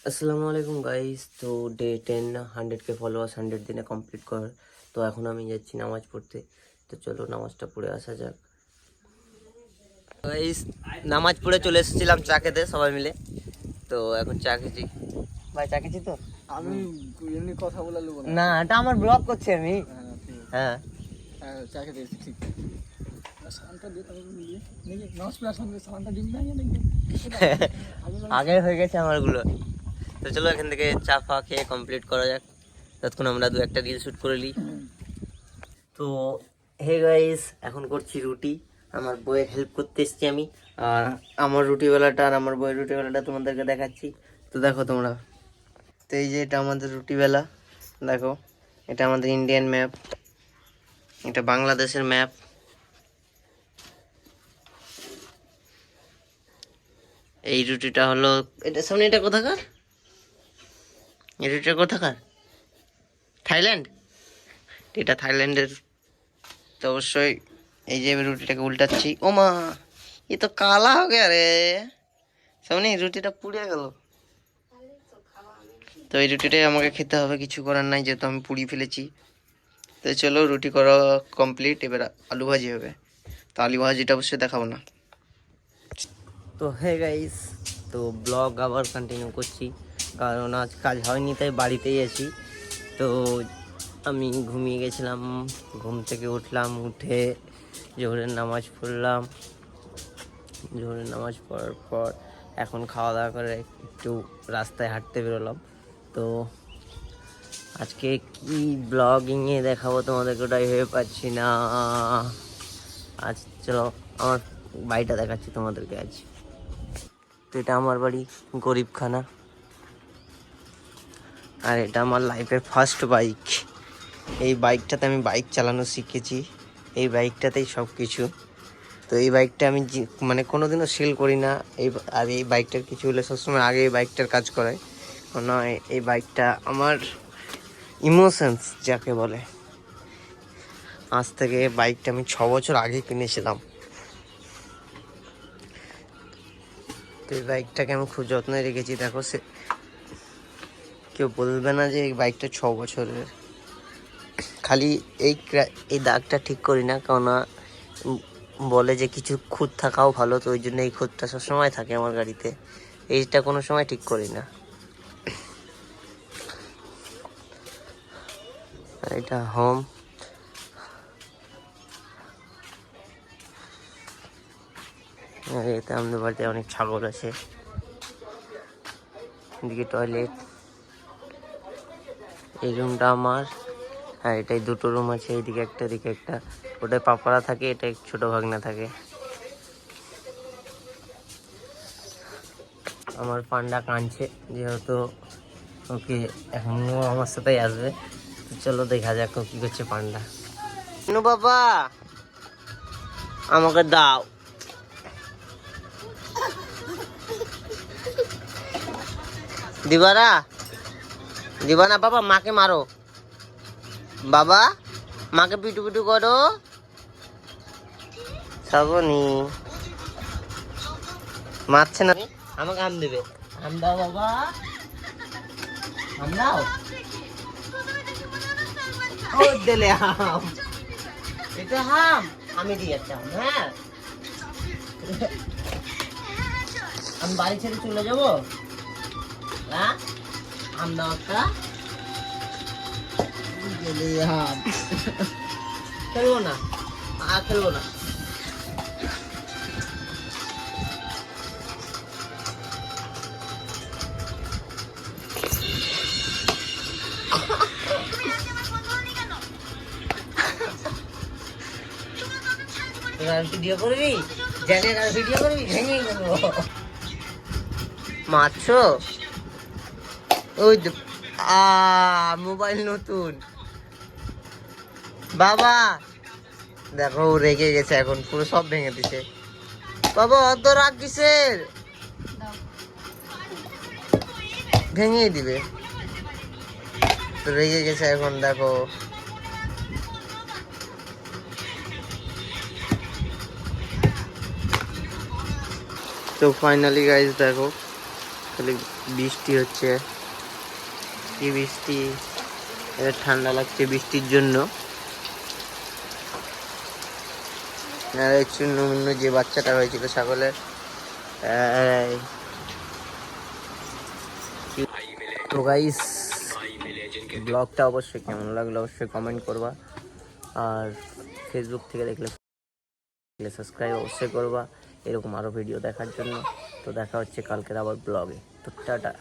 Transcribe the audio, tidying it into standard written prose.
আসসালামু আলাইকুম গাইস। তো ডে 10 100K ফলোয়ার্স 100 দিনে কমপ্লিট কর। তো এখন আমি যাচ্ছি নামাজ পড়তে। তো চলো নামাজটা পড়ে আসা যাক গাইস। নামাজ পড়ে চলে এসেছিলাম চা খেতে সবাই মিলে। তো এখন চা খেয়েছি। ভাই চা খেয়েছি তো আমি এমনি কথা বলে নেবো না, এটা আমার ব্লগ করছি আমি। হ্যাঁ চা খেতে এসেছি ঠিক সানটা দিয়ে তারপর নিয়ে নাকি নামাজ পড়ার সঙ্গে সানটা দিবি না নাকি আগে হয়ে গেছে আমারগুলো। তো চলো এখান থেকে চা ফা খেয়ে কমপ্লিট করা যাক। ততক্ষণ আমরা দু একটা রিল শ্যুট করে নিই। তো হে গাইস, এখন করছি রুটি। আমার বইয়ের হেল্প করতে এসেছি আমি। আর আমার রুটিবেলাটা আর আমার বইয়ের রুটিবেলাটা তোমাদেরকে দেখাচ্ছি। তো দেখো তোমরা। তো এই যে এটা আমাদের রুটিবেলা, দেখো এটা আমাদের ইন্ডিয়ান ম্যাপ, এটা বাংলাদেশের ম্যাপ। এই রুটিটা হলো, এটা সামনে, এটা কোথাকার? এই রুটিটা কোথাকার? থাইল্যান্ড। এটা থাইল্যান্ডের। তো অবশ্যই এই যে আমি রুটিটাকে উল্টাচ্ছি। ও মা, ये तो काला हो गया रे। সামনে রুটিটা পুড়ে গেল। তো এই রুটিটাই আমাকে খেতে হবে, কিছু করার নাই যেহেতু আমি পুড়িয়ে ফেলেছি। তো চলো রুটি করা কমপ্লিট, এবার আলু ভাজি হবে। তো আলু ভাজিটা অবশ্যই দেখাবো না। তো হে গাইস, তো ব্লগ আবার কন্টিনিউ করছি, কারণ আজ কাজ হয়নি তাই বাড়িতেই আছি। তো আমি ঘুমিয়ে গেছিলাম, ঘুম থেকে উঠলাম, উঠে জোহরের নামাজ পড়লাম। জোহরের নামাজ পড়ার পর এখন খাওয়া দাওয়া করে একটু রাস্তায় হাঁটতে বেরোলাম। তো আজকে কি ব্লগিংয়ে দেখাবো তোমাদেরকে ওটাই ভেবে পাচ্ছি না। আজ চলো আমার বাড়িটা দেখাচ্ছি তোমাদেরকে আজ। তো এটা আমার বাড়ি গরিবখানা, আর এটা আমার লাইফের ফার্স্ট বাইক। এই বাইকটাতে আমি বাইক চালানো শিখেছি, এই বাইকটাতেই সব কিছু। তো এই বাইকটা আমি মানে কোনোদিনও সেল করি না। আর এই বাইকটার কিছু হলে সবসময় আগে এই বাইকটার কাজ করাই, কারণ এই বাইকটা আমার ইমোশনস যাকে বলে। আজ থেকে বাইকটা আমি 6 বছর আগে কিনেছিলাম। তো এই বাইকটাকে আমি খুব যত্নে রেখেছি। দেখো, সে কেউ বলবে না যে এই বাইকটা 6 বছরের। খালি এই দাগটা ঠিক করি না, কারণ বলে যে কিছু খুঁত থাকাও ভালো, তো ওই জন্য এই খুঁতটা সবসময় থাকে আমার গাড়িতে। এইটা কোনো সময় ঠিক করি না। আর এটা হোম। আর এতে আমাদের বাড়িতে অনেক ছাগল আছে। এদিকে টয়লেট। এই রুমটা আমার। আর এটাই দুটো রুম আছে, এইদিকে একটা এদিকে একটা। ওটায় পাপড়া থাকে, এটা ছোট ভাগনা থাকে। আমার পান্ডা কাঁদছে, যেহেতু ওকে এখন আমার সাথেই আসবে। তো চলো দেখা যাক ও কি করছে পান্ডা। নু বাবা, আমাকে দাও। দিবারা, দিবা না বাবা, মাকে মারো। বাবা, মাকে পিটু পিটু করো। শ্রাবণী মারছে না, আমাকে আম দেবে। আম দাও বাবা, আম দাও। ও দিলে আম, এটা আম, আমি দিয়ে একটা আম। হ্যাঁ, আমি বাড়ি ছেড়ে চলে যাবো। হ্যাঁ, আম দাও একটা। দিলে আম। খেলবো না, আর খেলবো না। ভিডিও করবি, জানি না ভিডিও করবি, ভেঙে গেল। মারছো? ওই মোবাইল নতুন। বাবা দেখো, ও রেগে গেছে এখন, পুরো সব ভেঙে দিছে। বাবা অত রাগ কিসের? ভেঙে দিবে তো, রেগে গেছে এখন দেখো। তো ফাইনালি গাইস দেখো, খালি বৃষ্টি হচ্ছে, কি বৃষ্টি, এবার ঠান্ডা লাগছে বৃষ্টির জন্য। আর এই চূর্ণ মুন্ন যে বাচ্চাটা হয়েছিল ছাগলের, তো গাইস ব্লগটা অবশ্যই কেমন লাগলো অবশ্যই কমেন্ট করবা, আর ফেসবুক থেকে দেখলে সাবস্ক্রাইব অবশ্যই করবা এরকম আরও ভিডিও দেখার জন্য। তো দেখা হচ্ছে কালকের আবার ব্লগে। তো টাটা।